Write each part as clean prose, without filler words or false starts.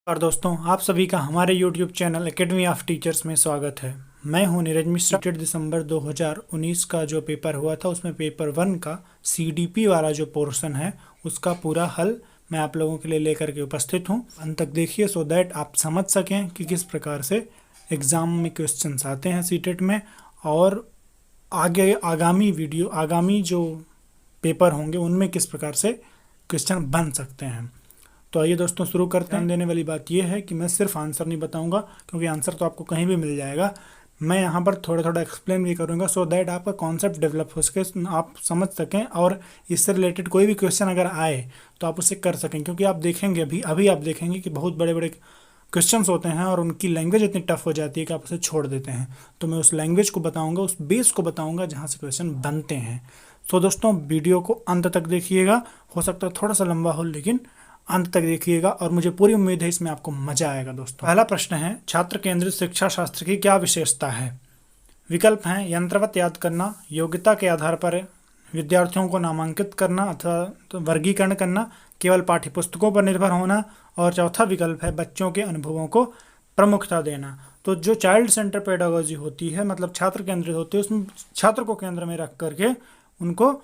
और दोस्तों, आप सभी का हमारे YouTube channel academy of teachers में स्वागत है। मैं हूं नीरज मिश्रा। 8 दिसंबर 2019 का जो पेपर हुआ था उसमें पेपर 1 का CDP वाला जो पोर्शन है उसका पूरा हल मैं आप लोगों के लिए लेकर के उपस्थित हूं। अंत तक देखिए सो दैट आप समझ सकें कि किस प्रकार से एग्ज़ाम में क्वेश्चंस आते हैं सीटेट में, और आगामी जो पेपर होंगे उनमें किस प्रकार से क्वेश्चन बन सकते हैं। तो आइए दोस्तों शुरू करते हैं। ध्यान देने वाली बात यह है कि मैं सिर्फ आंसर नहीं बताऊंगा, क्योंकि आंसर तो आपको कहीं भी मिल जाएगा। मैं यहाँ पर थोड़ा थोड़ा एक्सप्लेन भी करूँगा सो दैट आपका कॉन्सेप्ट डेवलप हो सके, आप समझ सकें, और इससे रिलेटेड कोई भी क्वेश्चन अगर आए तो आप उसे कर सकें। क्योंकि आप देखेंगे अभी आप देखेंगे कि बहुत बड़े बड़े क्वेश्चंस होते हैं और उनकी लैंग्वेज इतनी टफ हो जाती है कि आप उसे छोड़ देते हैं। तो मैं उस लैंग्वेज को बताऊँगा, उस बेस को बताऊँगा जहाँ से क्वेश्चन बनते हैं। तो दोस्तों वीडियो को अंत तक देखिएगा। हो सकता है थोड़ा सा लंबा हो, लेकिन अंत तक देखिएगा और मुझे पूरी उम्मीद है इसमें आपको मजा आएगा। दोस्तों, पहला प्रश्न है, छात्र केंद्रित शिक्षा शास्त्र की क्या विशेषता है? विकल्प हैं यंत्रवत याद करना, योग्यता के आधार पर विद्यार्थियों को नामांकित करना अथवा तो वर्गीकरण करना, केवल पाठ्यपुस्तकों पर निर्भर होना, और चौथा विकल्प है बच्चों के अनुभवों को प्रमुखता देना। तो जो चाइल्ड सेंटर पेडागोजी होती है, मतलब छात्र केंद्रित होती है, उसमें छात्र को केंद्र में रख करके उनको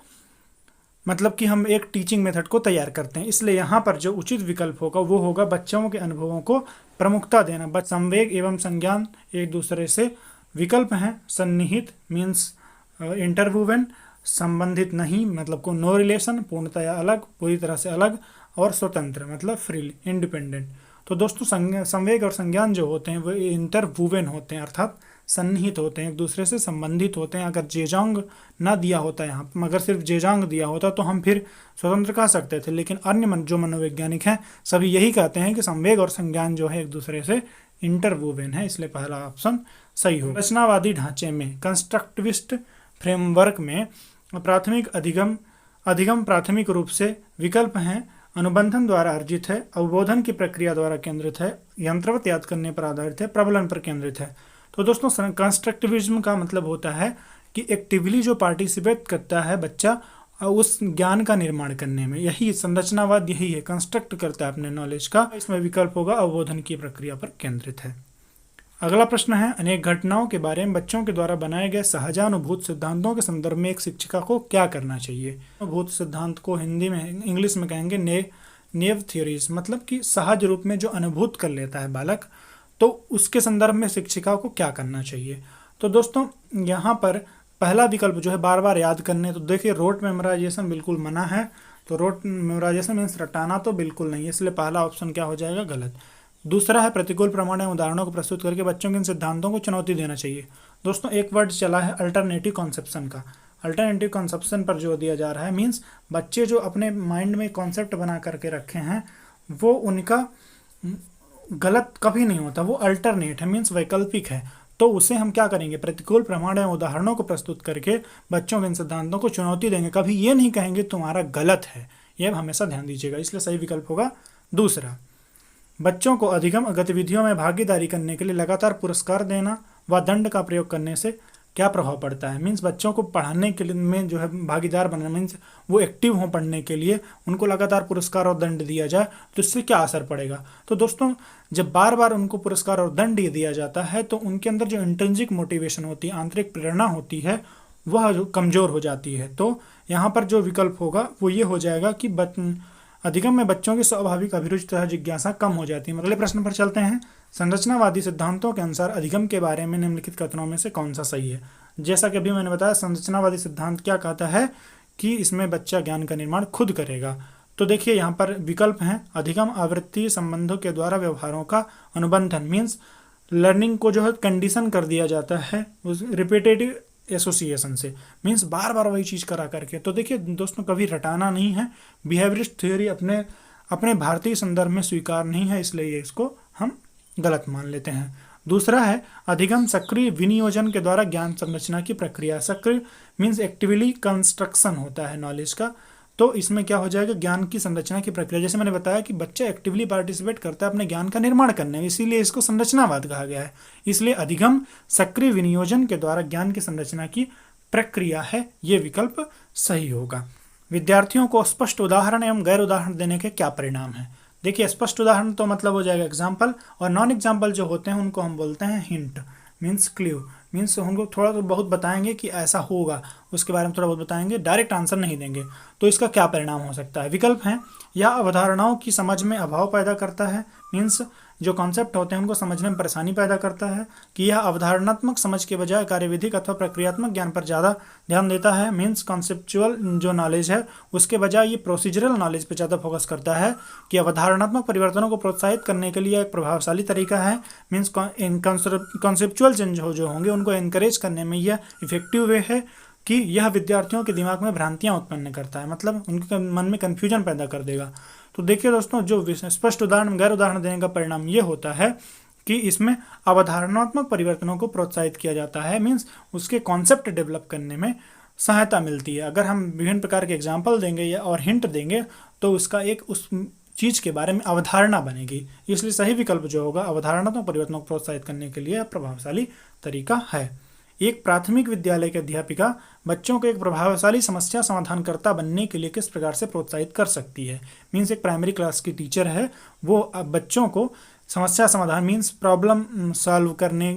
मतलब कि हम एक टीचिंग मेथड को तैयार करते हैं। इसलिए यहाँ पर जो उचित विकल्प होगा वो होगा बच्चों के अनुभवों को प्रमुखता देना। संवेग एवं संज्ञान एक दूसरे से विकल्प हैं सन्निहित मीन्स इंटरवूवेन, संबंधित नहीं मतलब को नो रिलेशन, पूर्णतया अलग, पूरी तरह से अलग, और स्वतंत्र मतलब फ्रीली इंडिपेंडेंट। तो दोस्तों संवेग और संज्ञान जो होते हैं वो इंटरवूवेन होते हैं, अर्थात सन्निहित होते हैं, एक दूसरे से संबंधित होते हैं। अगर जेजांग ना दिया होता यहाँ, मगर सिर्फ जेजांग दिया होता तो हम फिर स्वतंत्र कह सकते थे, लेकिन अन्य जो मनोवैज्ञानिक हैं सभी यही कहते हैं कि संवेग और संज्ञान जो है एक दूसरे से इंटरवूवेन है। इसलिए पहला ऑप्शन सही हो। रचनावादी ढांचे में कंस्ट्रक्टिविस्ट फ्रेमवर्क में प्राथमिक अधिगम प्राथमिक रूप से विकल्प हैं अनुबंधन द्वारा अर्जित है, अवबोधन की प्रक्रिया द्वारा केंद्रित है, यंत्रवत याद करने पर आधारित है, प्रबलन पर केंद्रित है। तो दोस्तों कंस्ट्रक्टिविज्म का मतलब होता है कि एक्टिवली जो पार्टिसिपेट करता है बच्चा उस ज्ञान का निर्माण करने में, यही संरचनावाद यही है, कंस्ट्रक्ट करता है अपने नॉलेज का। इसमें विकल्प होगा अवबोधन की प्रक्रिया पर केंद्रित है। अगला प्रश्न है, अनेक घटनाओं के बारे में बच्चों के द्वारा बनाए गए सहजानुभूत सिद्धांतों के संदर्भ में एक शिक्षिका को क्या करना चाहिए? अनुभूत सिद्धांत को हिंदी में इंग्लिश में कहेंगे नेव थ्योरीज, मतलब कि सहज रूप में जो अनुभूत कर लेता है बालक, तो उसके संदर्भ में शिक्षिका को क्या करना चाहिए? तो दोस्तों यहाँ पर पहला विकल्प जो है बार बार याद करने, तो देखिए रोट मेमोराइजेशन बिल्कुल मना है, तो रोट मेमोराइजेशन मीन्स रटाना तो बिल्कुल नहीं है, इसलिए पहला ऑप्शन क्या हो जाएगा? गलत। दूसरा है प्रतिकूल प्रमाण एवं उदाहरणों को प्रस्तुत करके बच्चों के इन सिद्धांतों को चुनौती देना चाहिए। दोस्तों एक वर्ड चला है अल्टरनेटिव कॉन्सेप्शन का, अल्टरनेटिव कॉन्सेप्शन पर जो दिया जा रहा है मीन्स बच्चे जो अपने माइंड में कॉन्सेप्ट बना करके रखे हैं वो उनका गलत कभी नहीं होता, वो अल्टरनेट है मीन्स वैकल्पिक है। तो उसे हम क्या करेंगे? प्रतिकूल प्रमाण एवं उदाहरणों को प्रस्तुत करके बच्चों के इन सिद्धांतों को चुनौती देंगे, कभी ये नहीं कहेंगे तुम्हारा गलत है, यह हमेशा ध्यान दीजिएगा। इसलिए सही विकल्प होगा दूसरा। बच्चों को अधिगम गतिविधियों में भागीदारी करने के लिए लगातार पुरस्कार देना व दंड का प्रयोग करने से क्या प्रभाव पड़ता है? मीन्स बच्चों को पढ़ाने के लिए में जो है भागीदार बनना, मीन्स वो एक्टिव हों पढ़ने के लिए, उनको लगातार पुरस्कार और दंड दिया जाए तो इससे क्या असर पड़ेगा? तो दोस्तों जब बार बार उनको पुरस्कार और दंड दिया जाता है तो उनके अंदर जो इंट्रिंसिक मोटिवेशन होती है, आंतरिक प्रेरणा होती है, वह कमज़ोर हो जाती है। तो यहाँ पर जो विकल्प होगा वो ये हो जाएगा कि अधिगम में बच्चों की स्वाभाविक अभिरुचि तथा जिज्ञासा कम हो जाती है। अगले प्रश्न पर चलते हैं। संरचनावादी सिद्धांतों के अनुसार अधिगम के बारे में निम्नलिखित कथनों में से कौन सा सही है? जैसा कि अभी मैंने बताया, संरचनावादी सिद्धांत क्या कहता है कि इसमें बच्चा ज्ञान का निर्माण खुद करेगा। तो देखिए यहाँ पर विकल्प हैं अधिगम आवृत्ति संबंधों के द्वारा व्यवहारों का अनुबंधन, मीन्स लर्निंग को जो है कंडीशन कर दिया जाता है उस रिपीटेटिव एसोसिएशन से, मीन्स बार बार वही चीज़ करा करके। तो देखिए दोस्तों कभी रटाना नहीं है, बिहेवियरिस्ट थ्योरी अपने भारतीय संदर्भ में स्वीकार नहीं है, इसलिए इसको हम गलत मान लेते हैं। दूसरा है अधिगम सक्रिय विनियोजन के द्वारा ज्ञान संरचना की प्रक्रिया। सक्रिय मीन्स एक्टिवली कंस्ट्रक्शन होता है नॉलेज का, तो इसमें क्या हो जाएगा? ज्ञान की संरचना की प्रक्रिया। जैसे मैंने बताया कि बच्चा एक्टिवली पार्टिसिपेट करता है अपने ज्ञान का निर्माण करने में, इसीलिए इसको संरचनावाद कहा गया है। इसलिए अधिगम सक्रिय विनियोजन के द्वारा ज्ञान की संरचना की प्रक्रिया है, ये विकल्प सही होगा। विद्यार्थियों को स्पष्ट उदाहरण एवं गैर उदाहरण देने के क्या परिणाम हैं? देखिए स्पष्ट उदाहरण तो मतलब हो जाएगा एग्जाम्पल, और नॉन एग्जाम्पल जो होते हैं उनको हम बोलते हैं हिंट, मीन्स क्ल्यू, मीन्स हमको थोड़ा तो बहुत बताएंगे कि ऐसा होगा, उसके बारे में थोड़ा बहुत बताएंगे, डायरेक्ट आंसर नहीं देंगे। तो इसका क्या परिणाम हो सकता है? विकल्प हैं, यह अवधारणाओं की समझ में अभाव पैदा करता है, मीन्स जो कॉन्सेप्ट होते हैं उनको समझने में परेशानी पैदा करता है, कि यह अवधारणात्मक समझ के बजाय कार्यविधिक अथवा प्रक्रियात्मक ज्ञान पर ज़्यादा ध्यान देता है, मीन्स कॉन्सेप्चुअल जो नॉलेज है उसके बजाय ये प्रोसीजरल नॉलेज पर ज़्यादा फोकस करता है, कि अवधारणात्मक परिवर्तनों को प्रोत्साहित करने के लिए एक प्रभावशाली तरीका है, मीन्स कॉन्सेप्चुअल चेंज जो होंगे उनको एनकरेज करने में यह इफेक्टिव वे है, कि यह विद्यार्थियों के दिमाग में भ्रांतियाँ उत्पन्न करता है, मतलब उनके मन में कन्फ्यूजन पैदा कर देगा। तो देखिए दोस्तों, जो स्पष्ट उदाहरण गैर उदाहरण देने का परिणाम ये होता है कि इसमें अवधारणात्मक परिवर्तनों को प्रोत्साहित किया जाता है, मीन्स उसके कॉन्सेप्ट डेवलप करने में सहायता मिलती है। अगर हम विभिन्न प्रकार के एग्जाम्पल देंगे या और हिंट देंगे तो उसका एक उस चीज़ के बारे में अवधारणा बनेगी। इसलिए सही विकल्प जो होगा अवधारणात्मक परिवर्तनों को प्रोत्साहित करने के लिए प्रभावशाली तरीका है। एक प्राथमिक विद्यालय की अध्यापिका बच्चों को एक प्रभावशाली समस्या समाधानकर्ता बनने के लिए किस प्रकार से प्रोत्साहित कर सकती है? मीन्स एक प्राइमरी क्लास की टीचर है, वो अब बच्चों को समस्या समाधान मीन्स प्रॉब्लम सॉल्व करने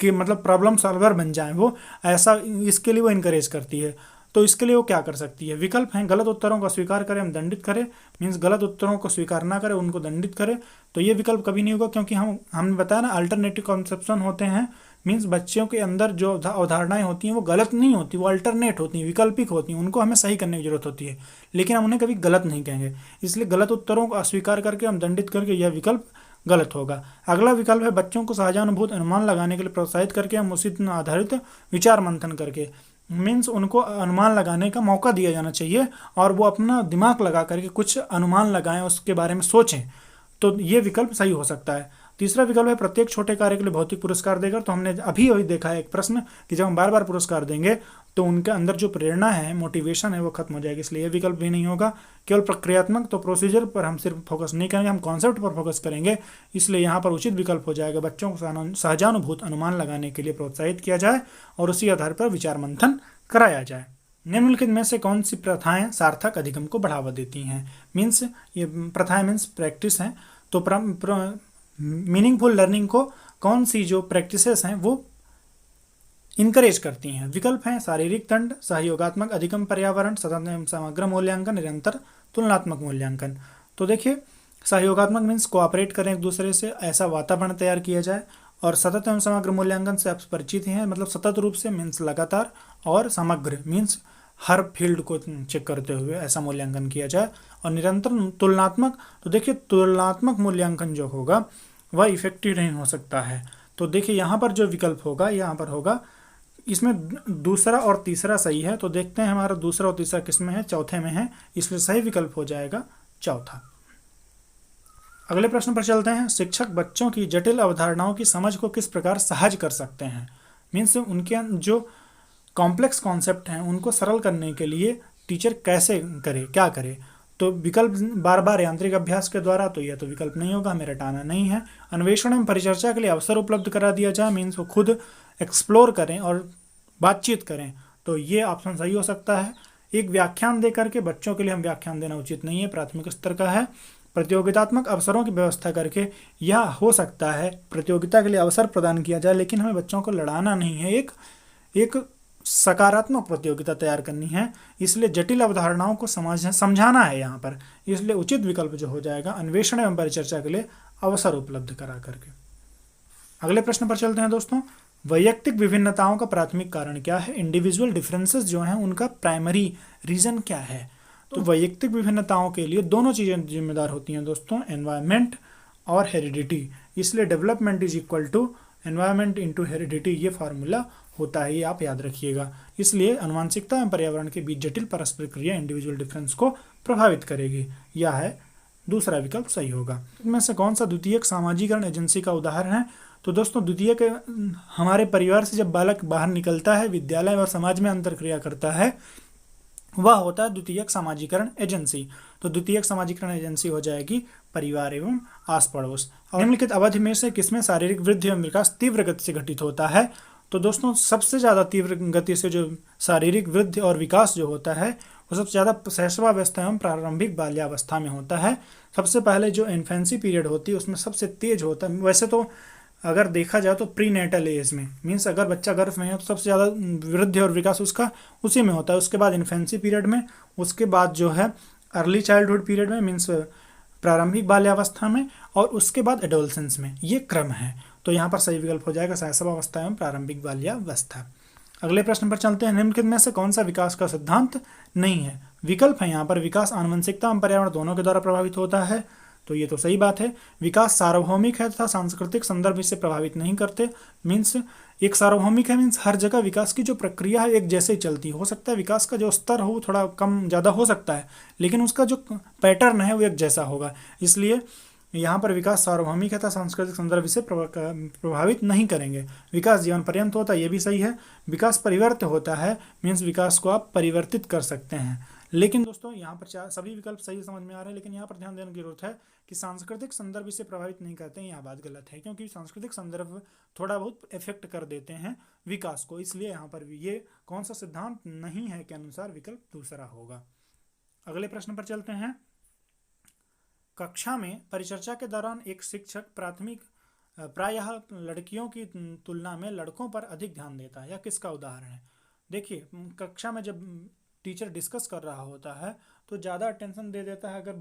के मतलब प्रॉब्लम सॉल्वर बन जाएं वो, ऐसा इसके लिए वो इनकरेज करती है। तो इसके लिए वो क्या कर सकती है? विकल्प हैं, गलत उत्तरों को स्वीकार करें हम दंडित करें, मीन्स गलत उत्तरों को स्वीकार ना करें उनको दंडित करें। तो ये विकल्प कभी नहीं होगा, क्योंकि हमने बताया ना अल्टरनेटिव कॉन्सेप्शन होते हैं, मीन्स बच्चों के अंदर जो अवधारणाएं होती हैं वो गलत नहीं होती, वो अल्टरनेट होती हैं, विकल्पिक होती हैं, उनको हमें सही करने की जरूरत होती है, लेकिन हम उन्हें कभी गलत नहीं कहेंगे। इसलिए गलत उत्तरों को अस्वीकार करके हम दंडित करके यह विकल्प गलत होगा। अगला विकल्प है बच्चों को सहजानुभूत अनुमान लगाने के लिए प्रोत्साहित करके हम उसी आधारित विचार मंथन करके, मीन्स उनको अनुमान लगाने का मौका दिया जाना चाहिए और वो अपना दिमाग लगा करके कुछ अनुमान लगाएं, उसके बारे में सोचें। तो ये विकल्प सही हो सकता है। तीसरा विकल्प है प्रत्येक छोटे कार्य के लिए भौतिक पुरस्कार देकर। तो हमने अभी वही देखा है एक प्रश्न कि जब हम बार बार पुरस्कार देंगे तो उनके अंदर जो प्रेरणा है, मोटिवेशन है, वो खत्म हो जाएगी, इसलिए ये विकल्प भी नहीं होगा। केवल प्रक्रियात्मक, तो प्रोसीजर पर हम सिर्फ फोकस नहीं करेंगे, हम कॉन्सेप्ट पर फोकस करेंगे, इसलिए यहाँ पर उचित विकल्प हो जाएगा बच्चों को सहजानुभूत अनुमान लगाने के लिए प्रोत्साहित किया जाए और उसी आधार पर विचार मंथन कराया जाए। निम्नलिखित में से कौन सी प्रथाएं सार्थक अधिगम को बढ़ावा देती हैं? मीन्स ये प्रथाएं मीन्स प्रैक्टिस हैं, तो मीनिंगफुल लर्निंग को कौन सी जो प्रैक्टिसेस हैं वो इनकरेज करती हैं? विकल्प हैं शारीरिक दंड, सहयोगात्मक अधिगम, पर्यावरण, सतत समग्र मूल्यांकन, निरंतर तुलनात्मक मूल्यांकन। तो देखिए सहयोगात्मक मीन्स कोऑपरेट करें एक दूसरे से, ऐसा वातावरण तैयार किया जाए, और सतत एवं समग्र मूल्यांकन से आप परिचित हैं, मतलब सतत रूप से मीन्स लगातार, और समग्र मीन्स हर फील्ड को चेक करते हुए ऐसा मूल्यांकन किया जाए, और निरंतर तुलनात्मक। तो देखिए तुलनात्मक मूल्यांकन जो होगा वह इफेक्टिव नहीं हो सकता है। तो देखिए यहाँ पर जो विकल्प होगा यहाँ पर होगा, इसमें दूसरा और तीसरा सही है। तो देखते हैं हमारा दूसरा और तीसरा किस में है, चौथे में है, इसलिए सही विकल्प हो जाएगा चौथा। अगले प्रश्न पर चलते हैं। शिक्षक बच्चों की जटिल अवधारणाओं की समझ को किस प्रकार सहज कर सकते हैं? मीन्स उनके जो कॉम्प्लेक्स कॉन्सेप्ट हैं उनको सरल करने के लिए टीचर कैसे करे, क्या करे? तो विकल्प बार बार यांत्रिक अभ्यास के द्वारा, तो यह तो विकल्प नहीं होगा, हमें रटाना नहीं है। अन्वेषण एवं परिचर्चा के लिए अवसर उपलब्ध करा दिया जाए, मीन्स वो खुद एक्सप्लोर करें और बातचीत करें, तो ये ऑप्शन सही हो सकता है। एक व्याख्यान दे करके, बच्चों के लिए हम व्याख्यान देना उचित नहीं है, प्राथमिक स्तर का है। प्रतियोगितात्मक अवसरों की व्यवस्था करके, यह हो सकता है प्रतियोगिता के लिए अवसर प्रदान किया जाए, लेकिन हमें बच्चों को लड़ाना नहीं है, एक सकारात्मक प्रतियोगिता तैयार करनी है, इसलिए जटिल अवधारणाओं को समझाना है यहाँ पर, इसलिए उचित विकल्प जो हो जाएगा अन्वेषण एवं परिचर्चा के लिए अवसर उपलब्ध करा करके। अगले प्रश्न पर चलते हैं दोस्तों। वैयक्तिक विभिन्नताओं का प्राथमिक कारण क्या है? इंडिविजुअल डिफरेंसेस जो हैं उनका प्राइमरी रीजन क्या है? तो वैयक्तिक विभिन्नताओं के लिए दोनों चीज़ें जिम्मेदार होती हैं दोस्तों, एनवायरनमेंट और हेरिडिटी, इसलिए development is equal to environment into heredity, ये फार्मूला होता है, ये आप याद रखिएगा। इसलिए अनुवांशिकता एवं पर्यावरण के बीच जटिल परस्पर क्रिया इंडिविजुअल डिफरेंस को प्रभावित करेगी, यह है दूसरा विकल्प सही होगा। इनमें से कौन सा द्वितीयक सामाजिकरण एजेंसी का उदाहरण है? तो दोस्तों द्वितीयक हमारे परिवार से जब बालक बाहर निकलता है, विद्यालय और समाज में अंतरक्रिया करता है, वह होता है द्वितीयक सामाजिकरण एजेंसी। तो द्वितीयक सामाजिकरण एजेंसी हो जाएगी परिवार एवं आस पड़ोस। और निम्नलिखित अवधि में से किसमें शारीरिक वृद्धि एवं विकास तीव्र गति से घटित होता है? तो दोस्तों सबसे ज़्यादा तीव्र गति से जो शारीरिक वृद्धि और विकास जो होता है वो सबसे ज़्यादा शैशवावस्था एवं प्रारंभिक बाल्यावस्था में होता है। सबसे पहले जो इन्फेंसी पीरियड होती है उसमें सबसे तेज होता है। वैसे तो अगर देखा जाए तो प्री नेटल एज में, मीन्स अगर बच्चा गर्भ में है तो सबसे ज़्यादा वृद्धि और विकास उसका उसी में होता है। उसके बाद इन्फेंसी पीरियड में, उसके बाद जो है अर्ली चाइल्डहुड पीरियड में, मीन्स प्रारंभिक बाल्यावस्था में, और उसके बाद एडोलसेंस में। ये क्रम है। तो यहाँ पर सही विकल्प हो जाएगा शैशवावस्था एवं प्रारंभिक बाल्यावस्था। अगले प्रश्न पर चलते हैं। निम्नलिखित में से कौन सा विकास का सिद्धांत नहीं है? विकल्प है यहाँ पर विकास आनुवंशिकता एवं पर्यावरण दोनों के द्वारा प्रभावित होता है, तो ये तो सही बात है। विकास सार्वभौमिक है तथा सांस्कृतिक संदर्भ इसे प्रभावित नहीं करते, मीन्स एक सार्वभौमिक है, मीन्स हर जगह विकास की जो प्रक्रिया है एक जैसे ही चलती हो सकता है विकास का जो स्तर हो थोड़ा कम ज़्यादा हो सकता है, लेकिन उसका जो पैटर्न है वो एक जैसा होगा। इसलिए यहाँ पर विकास सार्वभौमिक है तथा सांस्कृतिक संदर्भ इसे प्रभावित नहीं करेंगे। विकास जीवन पर्यंत होता है, ये भी सही है। विकास परिवर्त होता है, मीन्स विकास को आप परिवर्तित कर सकते हैं। लेकिन दोस्तों यहाँ पर सभी विकल्प सही समझ में आ रहे हैं, लेकिन यहाँ पर ध्यान देने की जरूरत है कि सांस्कृतिक संदर्भ इसे प्रभावित नहीं करते हैं। यह बात गलत है, क्योंकि सांस्कृतिक संदर्भ थोड़ा बहुत इफेक्ट कर देते हैं विकास को। इसलिए यहाँ पर भी ये कौन सा सिद्धांत नहीं है के अनुसार विकल्प दूसरा होगा। अगले प्रश्न पर चलते हैं। कक्षा में परिचर्चा के दौरान एक शिक्षक प्रायः लड़कियों की तुलना में लड़कों पर अधिक ध्यान देता है, यह किसका उदाहरण है? देखिए, कक्षा में जब टीचर डिस्कस कर रहा होता है तो ज़्यादा अटेंशन दे देता है अगर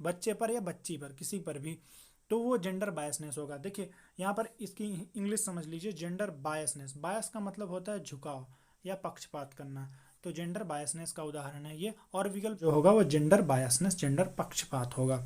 बच्चे पर या बच्ची पर, किसी पर भी, तो वो जेंडर बायसनेस होगा। देखिए यहाँ पर इसकी इंग्लिश समझ लीजिए, जेंडर बायसनेस। बायस का मतलब होता है झुकाव या पक्षपात करना, तो जेंडर बायसनेस का उदाहरण है ये। और विकल्प जो होगा वो जेंडर बायसनेस, जेंडर पक्षपात होगा।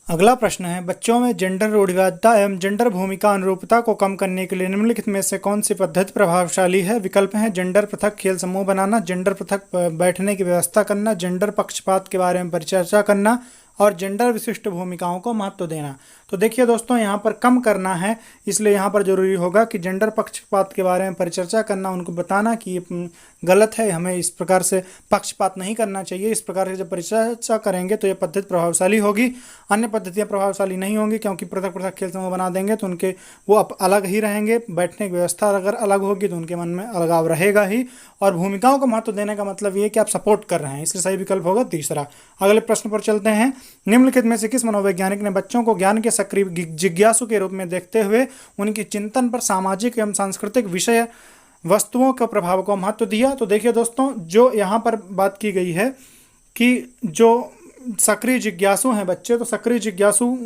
अगला प्रश्न है, बच्चों में जेंडर रूढ़िवादिता एवं जेंडर भूमिका अनुरूपता को कम करने के लिए निम्नलिखित में से कौन सी पद्धति प्रभावशाली है? विकल्प हैं जेंडर पृथक खेल समूह बनाना, जेंडर पृथक बैठने की व्यवस्था करना, जेंडर पक्षपात के बारे में परिचर्चा करना, और जेंडर विशिष्ट भूमिकाओं को महत्व देना। तो देखिए दोस्तों, यहाँ पर कम करना है, इसलिए यहाँ पर जरूरी होगा कि जेंडर पक्षपात के बारे में परिचर्चा करना, उनको बताना कि ये गलत है, हमें इस प्रकार से पक्षपात नहीं करना चाहिए। इस प्रकार से जब परिचर्चा करेंगे तो ये पद्धति प्रभावशाली होगी। अन्य पद्धतियाँ प्रभावशाली नहीं होंगी, क्योंकि पृथक पृथक खेल समूह बना देंगे तो उनके वो अलग ही रहेंगे। बैठने की व्यवस्था अगर अलग होगी तो उनके मन में अलगाव रहेगा ही। और भूमिकाओं को महत्व देने का मतलब ये कि आप सपोर्ट कर रहे हैं, इसलिए सही विकल्प होगा तीसरा। अगले प्रश्न पर चलते हैं। निम्नलिखित में से किस मनोवैज्ञानिक ने बच्चों को ज्ञान के सक्रिय जिज्ञासु के रूप में देखते हुए उनकी चिंतन पर सामाजिक एवं सांस्कृतिक विषय वस्तुओं के प्रभाव को महत्व दिया? तो देखिए दोस्तों, जो यहाँ पर बात की गई है कि जो सक्रिय जिज्ञासु हैं बच्चे, तो सक्रिय जिज्ञासु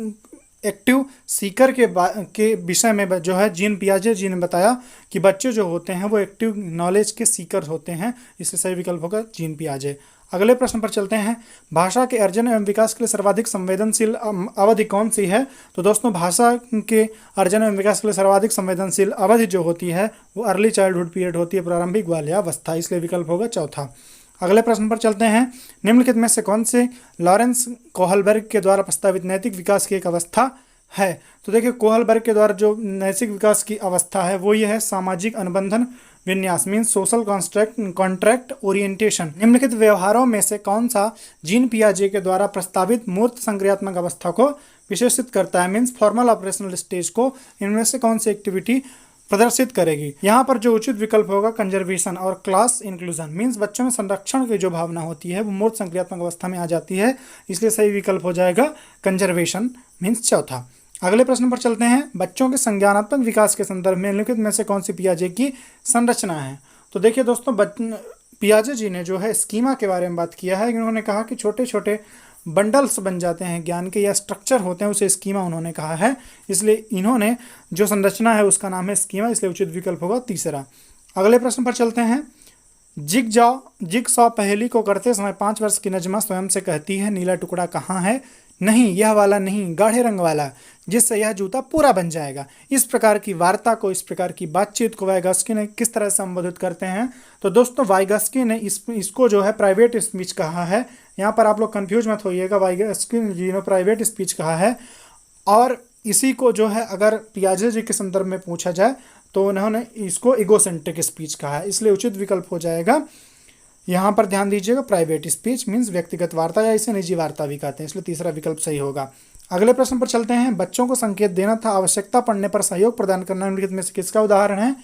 एक्टिव सीकर के विषय में जो है जीन पियाजे जी ने बताया कि बच्चे जो होते हैं वो एक्टिव नॉलेज के सीकर होते हैं, इससे सही विकल्प होगा जीन पियाजे। अगले प्रश्न पर चलते हैं। भाषा के अर्जन एवं विकास के लिए सर्वाधिक संवेदनशील अवधि कौन सी है? तो दोस्तों, भाषा के अर्जन एवं विकास के लिए सर्वाधिक संवेदनशील अवधि जो होती है वो अर्ली चाइल्डहुड पीरियड होती है, प्रारंभिक बाल्यावस्था, इसलिए विकल्प होगा चौथा। अगले प्रश्न पर चलते हैं। निम्नलिखित में से कौन से लॉरेंस कोहलबर्ग के द्वारा प्रस्तावित नैतिक विकास की एक अवस्था है? तो देखिए, कोहलबर्ग के द्वारा जो नैतिक विकास की अवस्था है वो ये है सामाजिक अनुबंधन विन्यास, मीन्स सोशल कॉन्ट्रैक्ट ओरिएंटेशन। निम्नलिखित व्यवहारों में से कौन सा जीन पियाजे के द्वारा प्रस्तावित मूर्त संक्रियात्मक अवस्था को विशेषित करता है, मीन्स फॉर्मल ऑपरेशनल स्टेज को? इनमें से कौन सी एक्टिविटी प्रदर्शित करेगी? यहाँ पर जो उचित विकल्प होगा कंजर्वेशन और क्लास इंक्लूजन, मीन्स बच्चों में संरक्षण की जो भावना होती है वो मूर्त संक्रियात्मक अवस्था में आ जाती है, इसलिए सही विकल्प हो जाएगा कंजर्वेशन, मीन्स चौथा। अगले प्रश्न पर चलते हैं। बच्चों के संज्ञानात्मक विकास के संदर्भ में निम्नलिखित में से कौन सी पियाजे की संरचना है? तो देखिए दोस्तों, पियाजे जी ने जो है स्कीमा के बारे में बात किया है। उन्होंने कहा कि छोटे छोटे बंडल्स बन जाते हैं ज्ञान के या स्ट्रक्चर होते हैं, उसे स्कीमा उन्होंने कहा है, इसलिए इन्होंने जो संरचना है उसका नाम है स्कीमा, इसलिए उचित विकल्प होगा तीसरा। अगले प्रश्न पर चलते हैं। जिगसॉ पहेली को करते समय 5 वर्ष की नजमा स्वयं से कहती है, नीला टुकड़ा कहाँ है? नहीं, यह वाला नहीं, गाढ़े रंग वाला, जिससे यह जूता पूरा बन जाएगा। इस प्रकार की वार्ता को, इस प्रकार की बातचीत को वाइगस्की ने किस तरह से संबोधित करते हैं? तो दोस्तों, वाइगस्की ने इसको जो है प्राइवेट स्पीच कहा है। यहाँ पर आप लोग कंफ्यूज मत होइएगा, वाइगस्की जी ने प्राइवेट स्पीच कहा है। और इसी को जो है अगर पियाजे जी के संदर्भ में पूछा जाए तो उन्होंने इसको इगोसेंट्रिक स्पीच कहा है, इसलिए उचित विकल्प हो जाएगा, यहाँ पर ध्यान दीजिएगा, प्राइवेट स्पीच मीन्स व्यक्तिगत वार्ता या इसे निजी वार्ता भी कहते हैं, इसलिए तीसरा विकल्प सही होगा। अगले प्रश्न पर चलते हैं। बच्चों को संकेत देना था आवश्यकता पड़ने पर सहयोग प्रदान करना निम्नलिखित में से किसका उदाहरण है?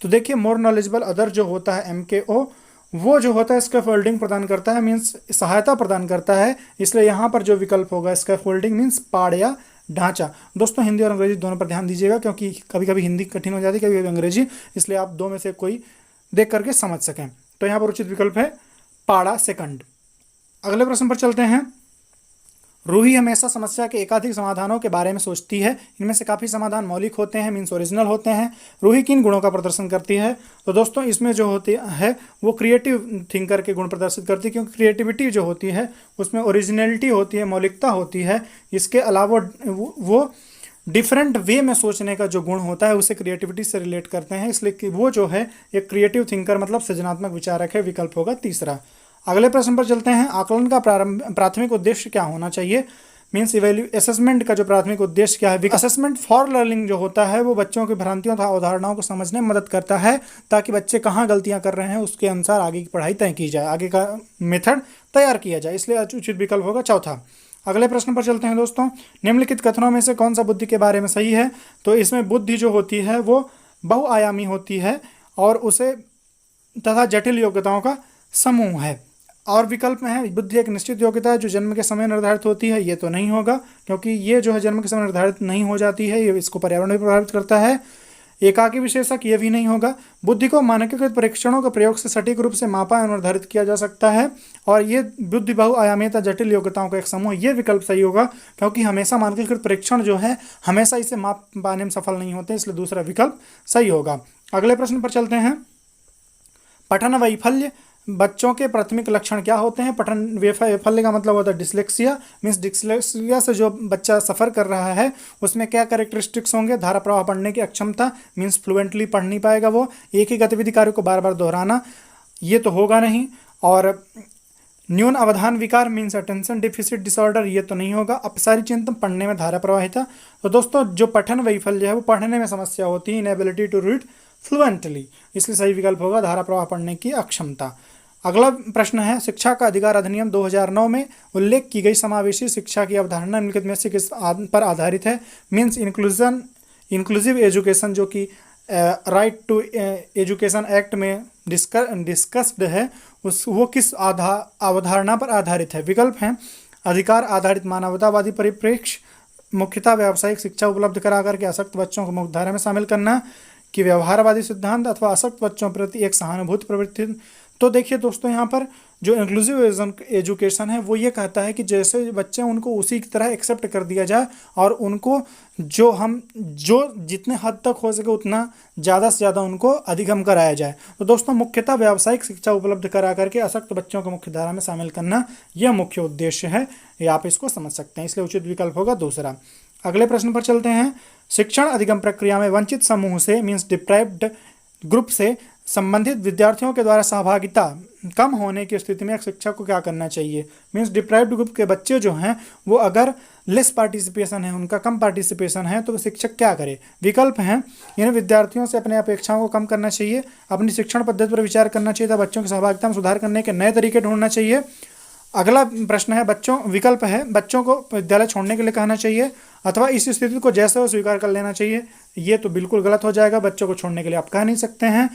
तो देखिए, मोर नॉलेजेबल अदर जो होता है MKO, वो जो होता है स्कैफोल्डिंग प्रदान करता है, मीन्स सहायता प्रदान करता है। इसलिए यहाँ पर जो विकल्प होगा स्कैफोल्डिंग मीन्स पाड़ या ढांचा। दोस्तों हिंदी और अंग्रेजी दोनों पर ध्यान दीजिएगा, क्योंकि कभी कभी हिंदी कठिन हो जाती है, कभी कभी अंग्रेजी, इसलिए आप दो में से कोई देख करके समझ सकें। तो यहाँ पर उचित विकल्प है पाड़ा सेकंड। अगले प्रश्न पर चलते हैं। रूही हमेशा समस्या के एकाधिक समाधानों के बारे में सोचती है, इनमें से काफ़ी समाधान मौलिक होते हैं, मीन्स ओरिजिनल होते हैं। रूही किन गुणों का प्रदर्शन करती है? तो दोस्तों इसमें जो होती है वो क्रिएटिव थिंकर के गुण प्रदर्शित करती है, क्योंकि क्रिएटिविटी जो होती है उसमें ओरिजिनलिटी होती है, मौलिकता होती है। इसके अलावा वो डिफरेंट वे में सोचने का जो गुण होता है उसे क्रिएटिविटी से रिलेट करते हैं, इसलिए कि वो जो है एक क्रिएटिव थिंकर मतलब सृजनात्मक विचारक है। विकल्प होगा तीसरा। अगले प्रश्न पर चलते हैं। आकलन का प्राथमिक उद्देश्य क्या होना चाहिए? मीन्स असेसमेंट का जो प्राथमिक उद्देश्य क्या है? असेसमेंट फॉर लर्निंग जो होता है वो बच्चों की भ्रांतियों तथा अवधारणाओं को समझने में मदद करता है, ताकि बच्चे कहाँ गलतियाँ कर रहे हैं उसके अनुसार आगे की पढ़ाई तय की जाए, आगे का मेथड तैयार किया जाए, इसलिए उचित विकल्प होगा चौथा। अगले प्रश्न पर चलते हैं दोस्तों। निम्नलिखित कथनों में से कौन सा बुद्धि के बारे में सही है? तो इसमें बुद्धि जो होती है वो बहुआयामी होती है और उसे तथा जटिल योग्यताओं का समूह है। और विकल्प में है बुद्धि एक निश्चित योग्यता है जो जन्म के समय निर्धारित होती है, ये तो नहीं होगा, क्योंकि ये जो है जन्म के समय निर्धारित नहीं हो जाती है, ये इसको पर्यावरण भी प्रभावित करता है। एकाकी विशेषक ये भी नहीं होगा। बुद्धि को मानकीकृत परीक्षणों के प्रयोग से सटीक रूप से मापा और निर्धारित किया जा सकता है, और ये बुद्धि बहुआयामीता जटिल योग्यताओं का एक समूह, ये विकल्प सही होगा, क्योंकि हमेशा मानकीकृत परीक्षण जो है हमेशा इसे माप पाने में सफल नहीं होते, इसलिए दूसरा विकल्प सही होगा। अगले प्रश्न पर चलते हैं। पठन वैफल्य बच्चों के प्राथमिक लक्षण क्या होते हैं? पठन वैफल्य का मतलब होता है डिस्लेक्सिया, मीन्स डिस्लेक्सिया से जो बच्चा सफ़र कर रहा है उसमें क्या कैरेक्टरिस्टिक्स होंगे? धारा प्रवाह पढ़ने की अक्षमता, मीन्स फ्लुएंटली पढ़ नहीं पाएगा वो। एक ही गतिविधि कार्य को बार बार दोहराना, ये तो होगा नहीं। और न्यून अवधान विकार मीन्स अटेंशन डिफिसिट डिसऑर्डर, ये तो नहीं होगा। अपसारी चिंतन पढ़ने में धारा प्रवाहिता। तो दोस्तों जो पठन वैफल्य है वो पढ़ने में समस्या होती है, इनएबिलिटी टू रीड फ्लुएंटली, इसलिए सही विकल्प होगा धारा प्रवाह पढ़ने की अक्षमता। अगला प्रश्न है। शिक्षा का अधिकार अधिनियम 2009 में उल्लेख की गई समावेशी शिक्षा की अवधारणा निम्नलिखित में से किस पर आधारित है? मीन्स इंक्लूसिव एजुकेशन, जो कि राइट टू एजुकेशन एक्ट में डिस्कस्ड है, वो किस अवधारणा पर आधारित है? विकल्प हैं अधिकार आधारित मानवतावादी परिप्रेक्ष्य, मुख्यतः व्यावसायिक शिक्षा उपलब्ध करा करके आसक्त बच्चों को मुख्यधारा में शामिल करना, कि व्यवहारवादी सिद्धांत, अथवा आसक्त बच्चों प्रति एक सहानुभूति प्रवृत्ति। तो देखिए दोस्तों यहाँ पर जो इंक्लूसिव एजुकेशन है वो ये कहता है कि जैसे बच्चे उनको उसी की तरह एक्सेप्ट कर दिया जाए, और उनको जो जितने हद तक हो सके उतना ज़्यादा से ज़्यादा उनको अधिगम कराया जाए। तो दोस्तों मुख्यतः व्यावसायिक शिक्षा उपलब्ध करा करके आसक्त बच्चों को मुख्य धारा में शामिल करना, यह मुख्य उद्देश्य है, ये आप इसको समझ सकते हैं, इसलिए उचित विकल्प होगा दूसरा। अगले प्रश्न पर चलते हैं। शिक्षण अधिगम प्रक्रिया में वंचित समूह से मीन्स डिप्राइव्ड ग्रुप से संबंधित विद्यार्थियों के द्वारा सहभागिता कम होने की स्थिति में एक शिक्षक को क्या करना चाहिए? मीन्स डिप्राइव्ड ग्रुप के बच्चे जो हैं वो अगर लेस पार्टिसिपेशन है, उनका कम पार्टिसिपेशन है, तो शिक्षक क्या करे? विकल्प हैं इन विद्यार्थियों से अपने अपेक्षाओं को कम करना चाहिए, अपनी शिक्षण पद्धति पर विचार करना चाहिए, बच्चों की सहभागिता में सुधार करने के नए तरीके ढूंढना चाहिए। अगला प्रश्न है विकल्प है बच्चों को विद्यालय छोड़ने के लिए कहना चाहिए, अथवा इस स्थिति को जैसे वो स्वीकार कर लेना चाहिए। ये तो बिल्कुल गलत हो जाएगा, बच्चों को छोड़ने के लिए आप कह नहीं सकते हैं,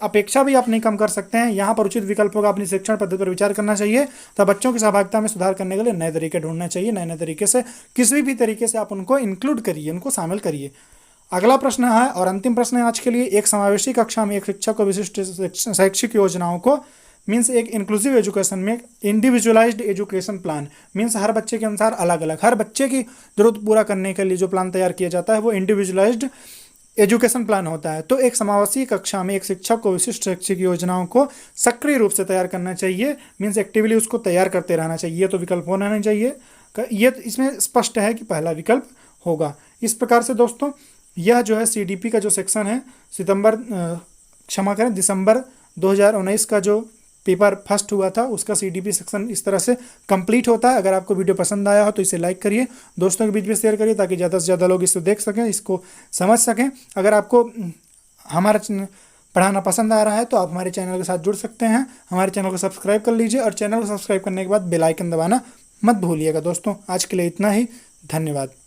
अपेक्षा भी आप नहीं कम कर सकते हैं। यहाँ पर उचित विकल्प होगा अपनी शिक्षण पद्धति पर विचार करना चाहिए, तब बच्चों की सहभागिता में सुधार करने के लिए नए तरीके ढूंढना चाहिए। नए तरीके से किसी भी तरीके से आप उनको इंक्लूड करिए, उनको शामिल करिए। अगला प्रश्न है और अंतिम प्रश्न है आज के लिए। एक समावेशी कक्षा में एक शिक्षक को विशिष्ट शैक्षिक योजनाओं को मीन्स एक इंक्लूसिव एजुकेशन में इंडिविजुअलाइज्ड एजुकेशन प्लान, मीन्स हर बच्चे के अनुसार अलग अलग, हर बच्चे की जरूरत पूरा करने के लिए जो प्लान तैयार किया जाता है वो इंडिविजुअलाइज्ड एजुकेशन प्लान होता है। तो एक समावेशी कक्षा में एक शिक्षक को विशिष्ट शैक्षिक योजनाओं को सक्रिय रूप से तैयार करना चाहिए, मीन्स एक्टिवली उसको तैयार करते रहना चाहिए, तो विकल्प होना नहीं चाहिए। ये इसमें स्पष्ट है कि पहला विकल्प होगा। इस प्रकार से दोस्तों यह जो है CDP का जो सेक्शन है दिसंबर 2019 का जो पेपर फर्स्ट हुआ था उसका CDP सेक्शन इस तरह से कंप्लीट होता है। अगर आपको वीडियो पसंद आया हो तो इसे लाइक करिए, दोस्तों के बीच में शेयर करिए, ताकि ज़्यादा से ज़्यादा लोग इसको देख सकें, इसको समझ सकें। अगर आपको हमारा पढ़ाना पसंद आ रहा है तो आप हमारे चैनल के साथ जुड़ सकते हैं, हमारे चैनल को सब्सक्राइब कर लीजिए, और चैनल को सब्सक्राइब करने के बाद बेल आइकन दबाना मत भूलिएगा। दोस्तों आज के लिए इतना ही, धन्यवाद।